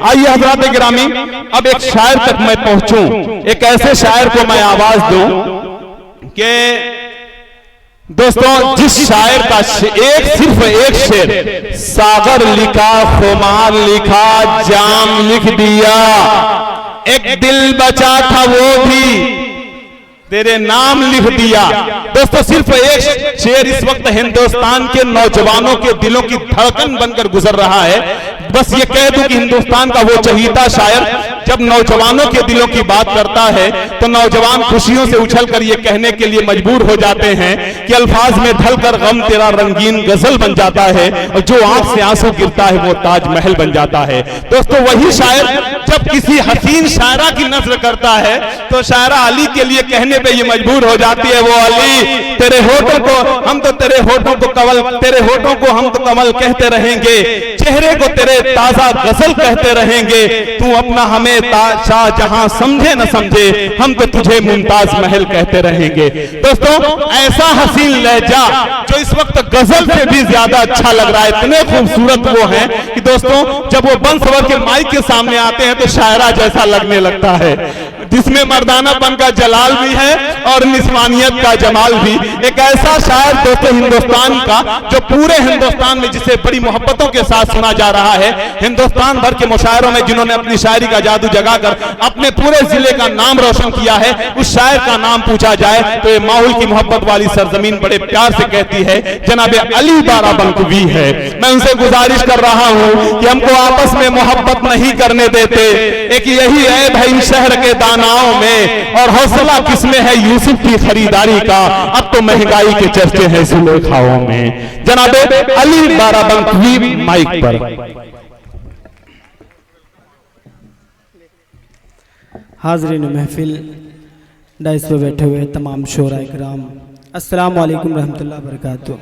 आइए हजरात गिरामी, अब एक शायर तक मैं पहुंचूं, एक ऐसे शायर को मैं आवाज दूं कि दोस्तों जिस शायर का सिर्फ एक शेर, सागर लिखा, खुमार लिखा, जाम लिख दिया, एक दिल बचा था वो भी तेरे नाम लिख दिया। दोस्तों सिर्फ एक शेर इस वक्त हिंदुस्तान के नौजवानों के दिलों की धड़कन बनकर गुजर रहा है। बस ये कह दूं कि हिंदुस्तान का वो चहीता शायर जब नौजवानों के दिलों की बात करता है तो नौजवान खुशियों से उछलकर ये कहने के लिए मजबूर हो जाते हैं कि अल्फाज में ढलकर गम तेरा रंगीन गजल बन जाता है और जो आंख से आंसू गिरता है वो ताजमहल बन जाता है। दोस्तों वही शायर जब किसी हसीन शायरा की नस्र करता है तो शायरा अली के लिए कहने पे ये मजबूर हो जाती है, वो अली तेरे होठों को हम तो तेरे होठों को कमल, तेरे होठों को हम तो कमल कहते रहेंगे, चेहरे को तेरे ताजा गजल कहते रहेंगे, तू अपना हमें शाहजहां समझे न समझे, हम तो तुझे मुमताज महल कहते रहेंगे। दोस्तों ऐसा हसीन लहजा जो इस वक्त गजल से भी ज्यादा अच्छा लग रहा है, इतने खूबसूरत वो हैं कि दोस्तों जब वो बंसवर के माइक के सामने आते हैं तो शायरा जैसा लगने लगता है, जिसमें मर्दानापन का जलाल भी है और निस्वानियत का जमाल भी। एक ऐसा शायर दोस्तों हिंदुस्तान का जो पूरे हिंदुस्तान में जिसे बड़ी मोहब्बतों के साथ सुना जा रहा है, हिंदुस्तान भर के मुशायरों में जिन्होंने अपनी शायरी का जादू जगाकर अपने पूरे जिले का नाम रोशन किया है, उस शायर का नाम पूछा जाए तो ये माहौल की मोहब्बत वाली सरजमीन बड़े प्यार से कहती है जनाबे अली बाराबंकवी है। मैं उनसे गुजारिश कर रहा हूं कि हमको आपस में मोहब्बत नहीं करने देते, एक यही है भाई शहर के दानाओं में, और हौसला किसमें है यूसुफ की खरीदारी का, अब तो महंगाई के चर्चे हैं जुलेखाओं में। जनाबे अली बाराबंकवी माइक पर। हाज़रीन महफिल, डाइस पे बैठे हुए तमाम शोरा इकराम, अस्सलाम वालेकुम रहमतुल्लाह बरकातुहू।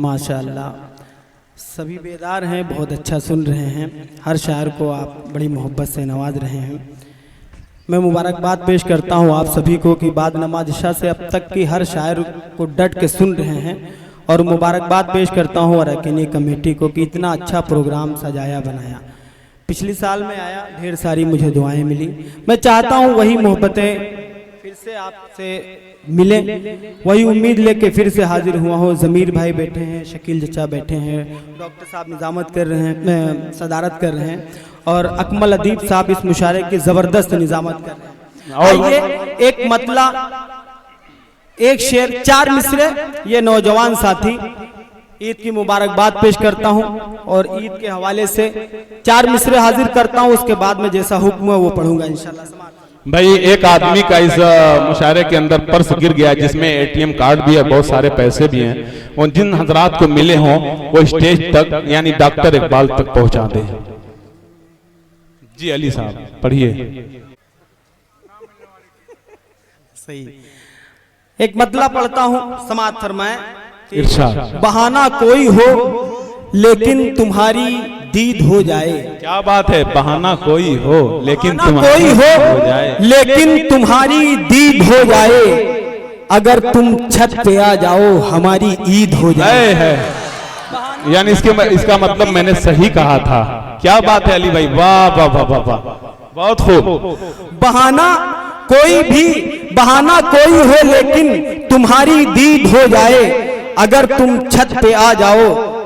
माशाअल्लाह सभी बेदार हैं, बहुत अच्छा सुन रहे हैं, हर शायर को आप बड़ी मोहब्बत से नवाज रहे हैं। मैं मुबारकबाद पेश करता हूं आप सभी को कि बाद नमाज इशा से अब तक की हर शायर को डट के सुन रहे हैं, और मुबारकबाद पेश करता हूं अरकानी कमेटी को कि इतना अच्छा प्रोग्राम सजाया बनाया। पिछली साल में आया, ढेर सारी मुझे दुआएं मिली। मैं चाहता हूं वही मोहब्बतें फिर से आपसे मिले, वही उम्मीद लेके फिर से हाजिर हुआ हूँ। ज़मीर भाई बैठे हैं, शकील चचा बैठे हैं, डॉक्टर साहब निजामत कर रहे हैं, सदारत कर रहे हैं, और अकमल अदीब साहब इस मुशारे की ज़बरदस्त निजामत कर रहे हैं। और ये एक मतला, एक शेर, 4 मिसरे, ये नौजवान साथी ईद की मुबारकबाद पेश करता हूं और ईद के हवाले से 4 मिसरे हाजिर करता हूं, उसके बाद में जैसा हुक्म है वो पढ़ूंगा इंशाल्लाह। भाई एक आदमी का इस मुशायरे के अंदर पर्स गिर गया जिसमें एटीएम कार्ड भी है, बहुत सारे पैसे भी हैं, और जिन हजरात को मिले हों वो स्टेज तक यानी डॉक्टर इकबाल तक पहुंचा दें। जी अली साहब पढ़िए। सही, एक मतला पढ़ता हूं, समाअत फरमाएं। इरशाद। बहाना कोई हो लेकिन तुम्हारी दीद हो जाए। क्या बात है, बहाना कोई हो लेकिन कोई हो जाए, लेकिन तुम्हारी दीद हो जाए, अगर तुम छत पे आ जाओ हमारी ईद हो जाए। है यानी इसका मतलब मैंने सही कहा था। क्या बात है अली भाई, वाह वाह वाह वाह वाह, बहुत खूब। बहाना कोई हो लेकिन तुम्हारी दीद हो जाए, अगर तुम छत पे आ जाओ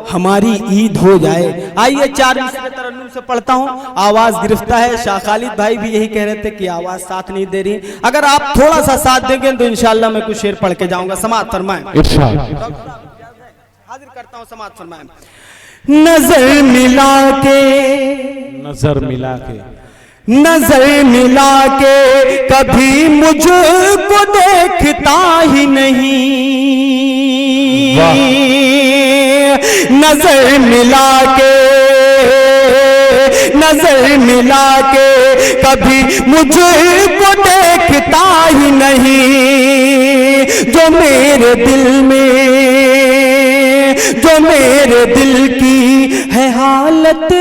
हमारी ईद हो जाए। आइए 4 मिसरे तरन्नुम से पढ़ता हूँ, आवाज गिरफ्ता है। शाह खालिद भाई भी यही कह रहे थे कि आवाज साथ नहीं दे रही, अगर आप थोड़ा सा साथ देंगे तो इंशाल्लाह मैं कुछ शेर पढ़ के जाऊंगा। समाअत फरमाएं। हाजिर करता हूँ, समाअत फरमाएं। नजर मिला के कभी मुझको देखता ही नहीं, नजर मिला के कभी मुझको देखता ही नहीं, जो मेरे दिल की है हालत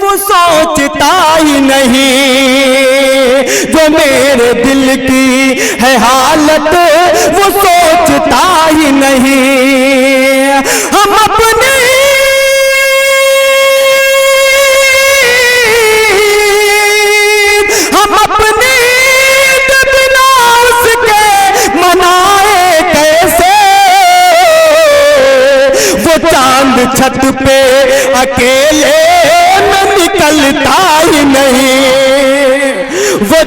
वो सोचता ही नहीं, जो मेरे दिल की है हालत वो सोचता ही नहीं। हम अपने अकेले में निकलता ही नहीं। वो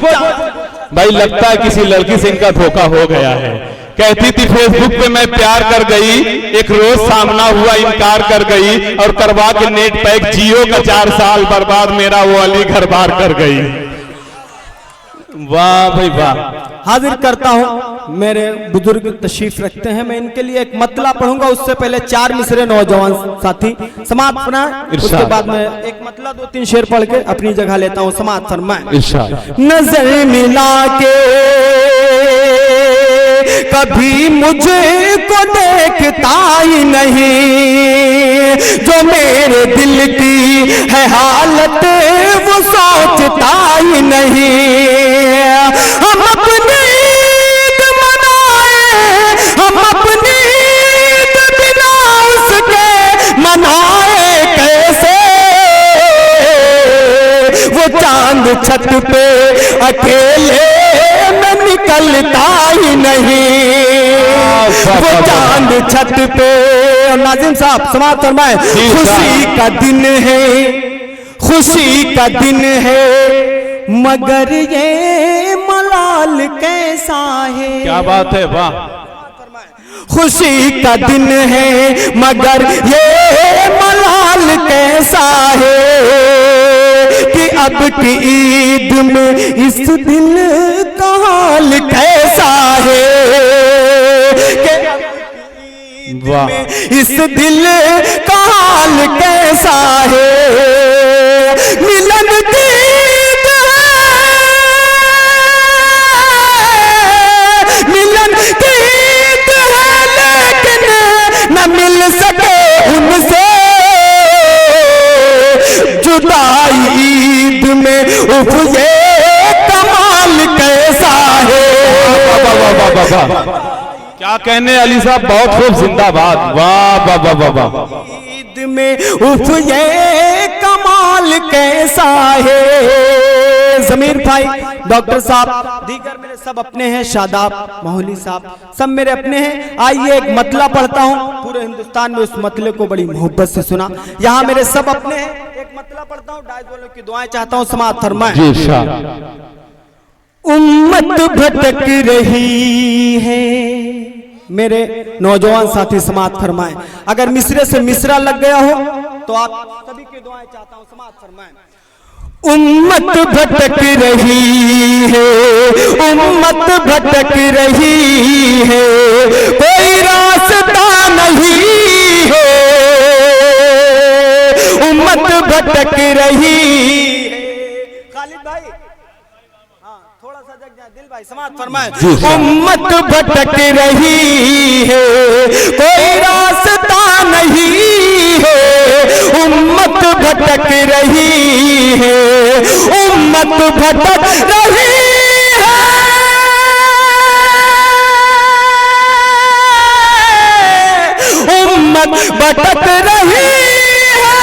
भाई लगता है किसी लड़की से इनका धोखा हो गया है। कहती थी फेसबुक पे मैं प्यार कर गई, एक रोज सामना हुआ इनकार कर गई, और करवा के नेट पैक जियो का 4 साल बर्बाद मेरा वो अली घर बार कर गई। वाह भाई वाह। हाजिर करता हूं, मेरे बुजुर्ग तशरीफ रखते हैं, मैं इनके लिए एक मतला पढ़ूंगा, उससे पहले 4 मिसरे नौजवान साथी समाअत फरमाएं, उसके बाद में एक मतला 2-3 शेर पढ़ के अपनी जगह लेता हूं। समाअत फरमाएं। नजर मिला के कभी मुझे को देखता ही नहीं, जो मेरे दिल की है हालत वो सोचता ही नहीं। हम अपनी ईद मनाए, हम अपनी ईद बिना उसके मनाए कैसे। वो चांद छत पे अकेले में निकलता ही नहीं, वो चांद छत पे। नाजिम साहब समाअत फरमाएं। खुशी का दिन है, खुशी का दिन है, मगर ये मलाल कैसा है। क्या बात है, वाह। खुशी का दिन है मगर ये मलाल कैसा है, कि अब की ईद में इस दिल का हाल कैसा है, कि वाह। इस दिल का हाल कैसा है। मिलन की ईद है, मिलन की ईद है, लेकिन न मिल सके उनसे। जुदाई ईद में उफ ये कमाल कैसा है। क्या कहने अली साहब, बहुत खूब, जिंदाबाद, वाह वाह वाह वाह वाह। ईद में उफ ये कमाल कैसा है। जमीर भाई, डॉक्टर साहब, दीगर मेरे सब अपने हैं, शादाब, मोहली साहब, सब मेरे अपने हैं। आइए एक मतला पढ़ता हूँ, पूरे हिंदुस्तान में उस मतले को बड़ी मोहब्बत से सुना, यहाँ मेरे सब अपने हैं। एक मतला पढ़ता हूँ, डाइज वालों की दुआएं चाहता हूँ, समाअत फरमाएं। उम्मत भटक रही है, मेरे नौजवान साथी समाअत फरमाएं। अगर मिसरे से मिसरा लग गया हो तो आप सभी की दुआएं चाहता हूं, समाअत फरमाएं। उम्मत भटक रही है, उम्मत भटक रही है, कोई रास्ता नहीं है। उम्मत भटक रही है। खालिद भाई, थोड़ा सा जग जाए, दिल भाई समाअत फरमाएं। उम्मत भटक रही है, कोई रास्ता नहीं है। उम्मत भटक रही है, उम्मत भटक रही है, उम्मत भटक रही है,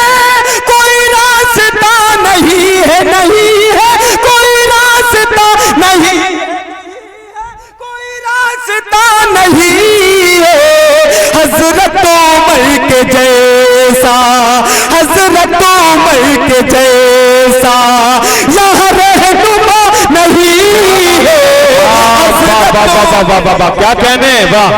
कोई रास्ता नहीं है, नहीं है कोई रास्ता नहीं, कोई रास्ता नहीं है। हजरत उमर के जैसा, हजरत उमर के जैसा यहाँ रहनुमा नहीं है। क्या कहने, वाह।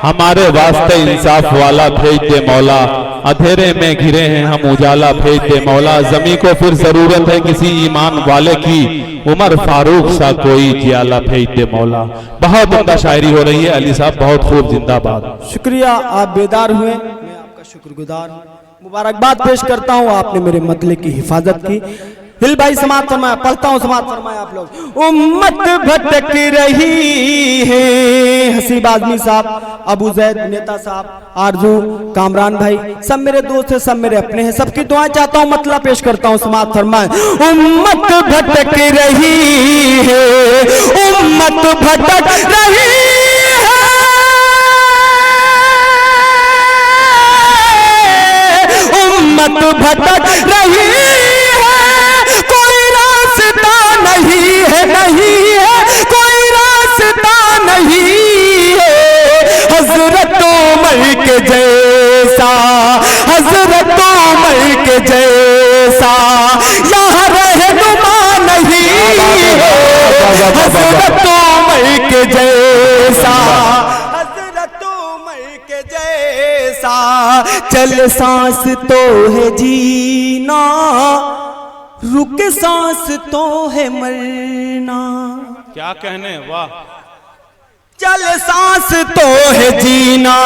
हमारे वास्ते इंसाफ वाला भेज दे मौला, अंधेरे में घिरे हैं हम उजाला भेज दे मौला। जमी को फिर जरूरत है किसी ईमान वाले की, उमर फारूक सा कोई जियाला भेज दे मौला। बहुत उम्दा शायरी हो रही है अली साहब, बहुत खूब, जिंदाबाद। शुक्रिया, आप बेदार हुए, मैं आपका शुक्रगुजार हूँ। मुबारकबाद पेश करता हूँ, आपने मेरे मतले की हिफाजत की। दिल भाई समाअत फरमाया, पढ़ता हूँ, समाअत फरमाया आप लोग। उम्मत भटक रही है, हसीब आजमी साहब, अबू जैद नेता साहब, आरजू, कामरान भाई, सब मेरे दोस्त हैं, सब मेरे अपने हैं, सबकी दुआएं चाहता हूँ, मतला पेश करता हूँ, समाअत फरमाए। उम्मत भटक रही है, उम्मत भटक रही है, उम्मत भटक रही है, कोई रास्ता नहीं है, नहीं है कोई रास्ता नहीं है। हजरत उमर के जैसा, हजरत उमर के जैसा यहाँ रहनुमा नहीं है, हजरत उमर के जैसा, हजरत उमर के जैसा। चल सांस तो है जीना, रुक सांस तो है मरना। क्या कहने, वाह। चल सांस तो है जीना,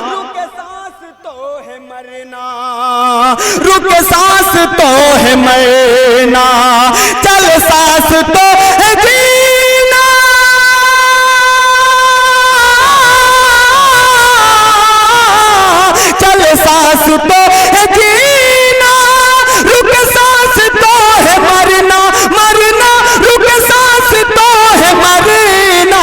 रुक सांस तो है मरना, रुक सांस तो है मरना। चल सांस तो है जीना, चल सांस तो है जीना, रुक सांस तो है मरना, मरना रुक सांस तो है मरना।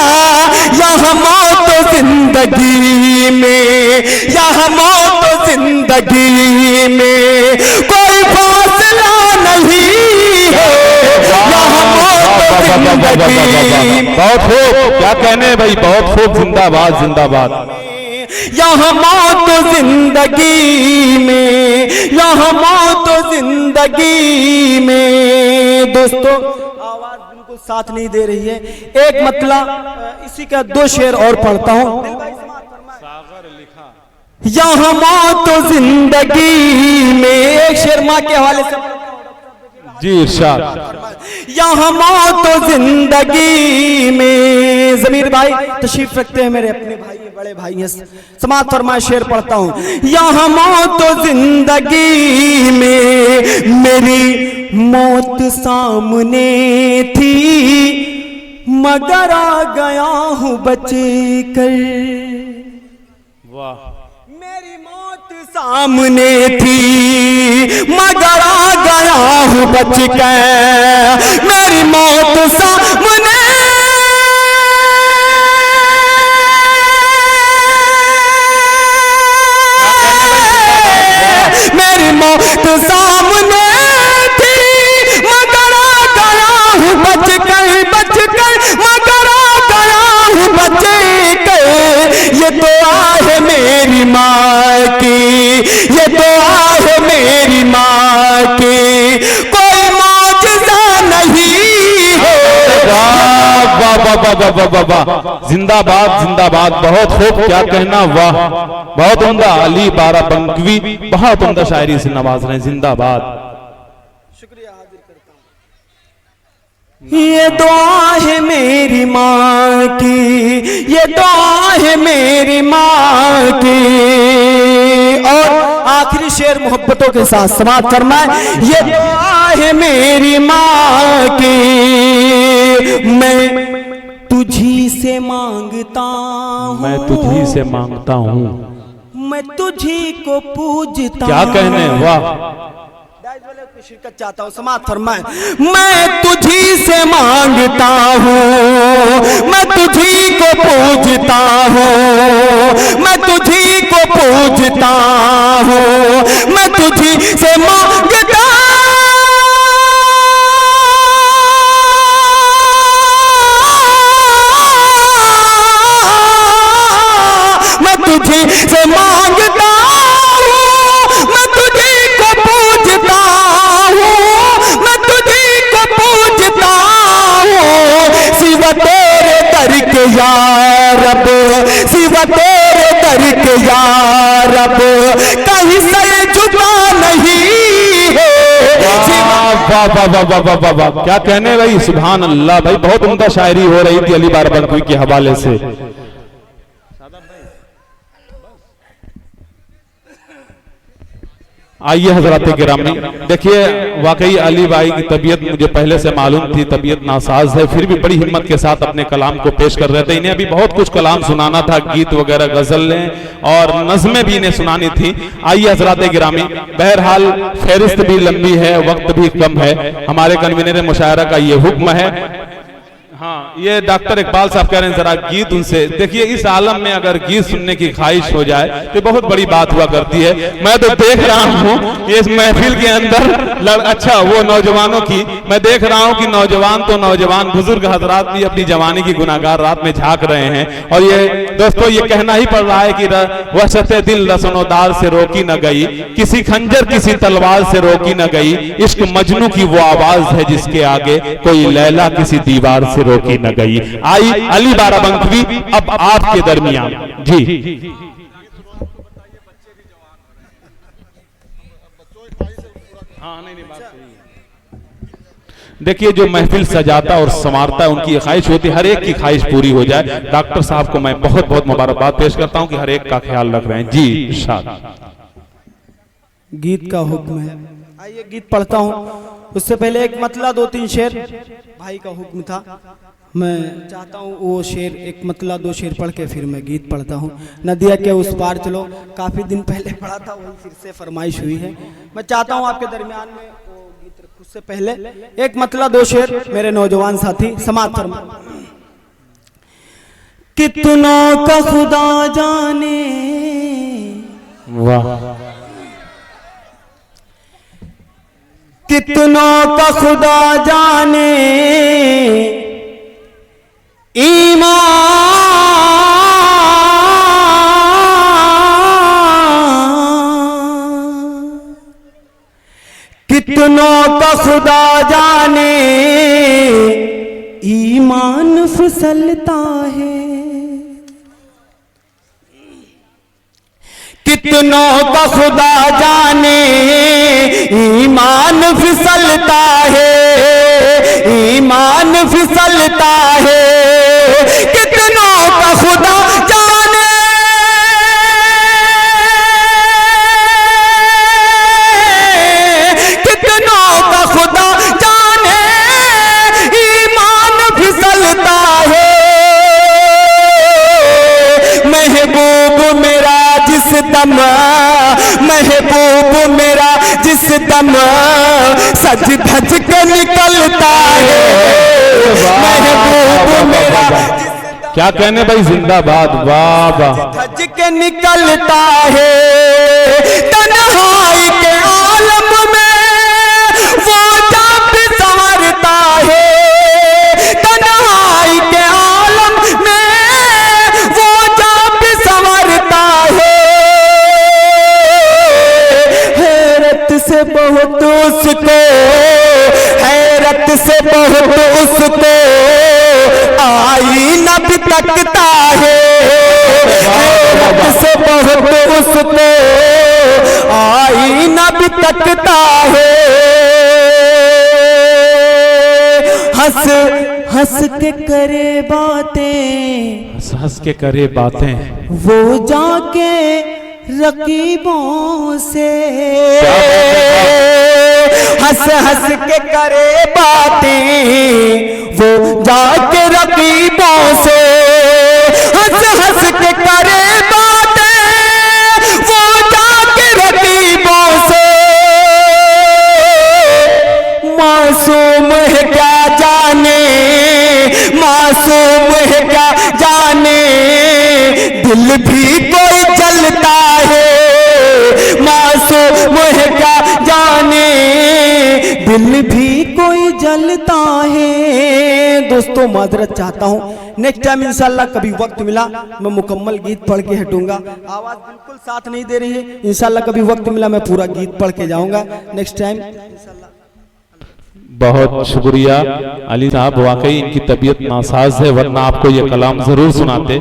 यहाँ मौत जिंदगी में, यहाँ मौत जिंदगी में कोई फासला नहीं है, यहाँ मौत जिंदगी में। बहुत खूब, क्या कहने भाई, बहुत खूब, जिंदाबाद जिंदाबाद। यहाँ मौत जिंदगी में, यहाँ मौत जिंदगी में। दोस्तों आवाज बिल्कुल साथ नहीं दे रही है। एक मतलब इसी का 2 शेर और पढ़ता हूँ। यहाँ मौत जिंदगी में, एक शेर माँ के हवाले से जी इरशाद। यहाँ मौत जिंदगी में। जमीर भाई तशरीफ रखते हैं, मेरे अपने भाई बड़े भाई हैं, समाअत फरमाए। शेर पढ़ता हूँ। यहाँ मौत जिंदगी में, मेरी मौत सामने थी मगर आ गया हूँ बच कर। वाह। मेरी मौत सामने थी मगर आ गया हूँ बच कर, मेरी मौत सामने, मेरी मौत सामने थी मगर आ गया हूँ बच कर, बच कर मगर आ गया हूँ बच कर। ये तो आहे मेरी माँ की, ये तो आहे मेरी माँ की, कोई मौजज़ा नहीं है। वाह वाह वाह वाह वाह वाह वाह, जिंदाबाद जिंदाबाद, बहुत खूब, क्या कहना, वाह, बहुत उम्दा। अली बाराबंकवी बहुत उम्दा शायरी से नवाज रहे हैं, जिंदाबाद। शुक्रिया, हाजिर करता हूँ। ये दुआ है मेरी माँ की, ये दुआ है मेरी माँ की। और आखिरी शेर मोहब्बतों के साथ समाप्त फरमाए। ये दुआ है मेरी माँ की, मैं तुझी से मांगता हूँ, मैं तुझी से मांगता हूँ, मैं तुझी को पूजता। क्या कहने, वाह। शिरकत चाहता हूँ, समाअत फरमाए। मैं तुझी से मांगता हूँ, मैं तुझी को पूजता हूँ, मैं तुझी को पूजता हूँ, मैं तुझी से मांगता, मैं तुझी से मांगता हूँ, मैं तुझी को पूजता हूँ, मैं तुझी को पूजता हूँ। सिवा तेरे दर के या रब, सिवा तेरे दर के या रब, कहीं से झुका नहीं है। वाह वाह वाह वाह वाह वाह वाह, क्या कहने भाई, सुभान अल्लाह भाई, बहुत उम्दा शायरी हो रही थी अली बाराबंकवी के हवाले से। आइए हजरात गिरामी, देखिए वाकई अली भाई की तबीयत मुझे पहले से मालूम थी, तबीयत नासाज है, फिर भी बड़ी हिम्मत के साथ अपने कलाम को पेश कर रहे थे। इन्हें अभी बहुत कुछ कलाम सुनाना था, गीत वगैरह, गजलें और नज़में भी इन्हें सुनानी थी। आइए हजरात गिरामी, बहरहाल फहरिस्त भी लंबी है, वक्त भी कम है, हमारे कन्वीनर मुशायरा का ये हुक्म है। हाँ, ये डॉक्टर इकबाल साहब कह रहे हैं जरा गीत उनसे देखिए। इस आलम में अगर गीत सुनने की ख्वाहिश हो जाए तो बहुत बड़ी बात हुआ करती है। मैं तो देख रहा हूँ इस महफिल के अंदर अच्छा वो नौजवानों की मैं देख रहा हूँ कि नौजवान तो नौजवान बुजुर्ग हजरात भी अपनी जवानी की गुनाहगार रात में झांक रहे हैं। और ये दोस्तों ये कहना ही पड़ रहा है कि वहशते दिल रसनोदार से रोकी न गई, किसी खंजर किसी तलवार से रोकी न गई, इश्क मजनू की वो आवाज है जिसके आगे कोई लैला किसी दीवार से रोकी न गई। आई अली बाराबंकी अब आपके दरमियान जी। देखिए जो महफिल सजाता और संवारता है उनकी ख्वाहिश होती है हर एक की ख्वाहिश पूरी हो जाए। डॉक्टर साहब को मैं बहुत बहुत मुबारकबाद पेश करता हूं कि हर एक का ख्याल रख रहे हैं जी। इरशाद गीत का हुक्म है, आइए गीत पढ़ता हूँ। उससे पहले एक मतला 2-3 शेर भाई का हुक्म था, मैं चाहता हूँ वो शेर एक मतला 2 शेर पढ़ के फिर मैं गीत पढ़ता हूँ। नदिया के उस पार चलो काफ़ी दिन पहले पढ़ा था, वही फिर से फरमाइश हुई है। मैं चाहता हूँ आपके दरमियान में वो गीत रखूँ। उससे पहले एक मतला 2 शेर मेरे नौजवान साथी समाअत फरमा। कितनों का खुदा जाने, वाह, कितनों का खुदा जाने ईमान, कितनों का खुदा जाने ईमान फिसलता है, कितनों का खुदा जाने ईमान फिसलता है, ईमान फिसलता है। कितनों का खुदा जाने कितनों का खुदा जाने ईमान फिसलता है। महबूब मेरा जिस दम, महबूब मेरा जिस दम सज धज के निकलता है, महबूब मेरा क्या कहने भाई, जिंदाबाद, वाह वाह। धज के निकलता है, तन्हाई के आलम में वो जब संवरता है, तन्हाई के आलम में वो जब संवरता है। हैरत से बहुत उसको, हैरत से बहुत उसको आईना भी तकता है, हैरत से बहुत उसको आईना भी तकता है। हंस हंस के करे बातें, हंस हंस के करे बातें, वो जाके रकीबों से, हंस हंस के करे बातें वो जाके रकीबों से, हंस हंस के करे बातें वो जाके रकीबों से। मासूम है क्या जाने, मासूम है क्या जाने, दिल भी कोई जलता है, मासूम है क्या जाने, दिल भी कोई जलता है। दोस्तों माजरत चाहता हूँ, नेक्स्ट टाइम इंशाल्लाह कभी वक्त मिला मैं मुकम्मल गीत पढ़ के हटूंगा। आवाज़ बिल्कुल साथ नहीं दे रही है, इंशाल्लाह कभी वक्त मिला मैं पूरा गीत पढ़ के जाऊंगा नेक्स्ट टाइम इंशाल्लाह। बहुत शुक्रिया अली साहब, वाकई इनकी तबीयत नासाज है वरना आपको ये कलाम जरूर सुनाते।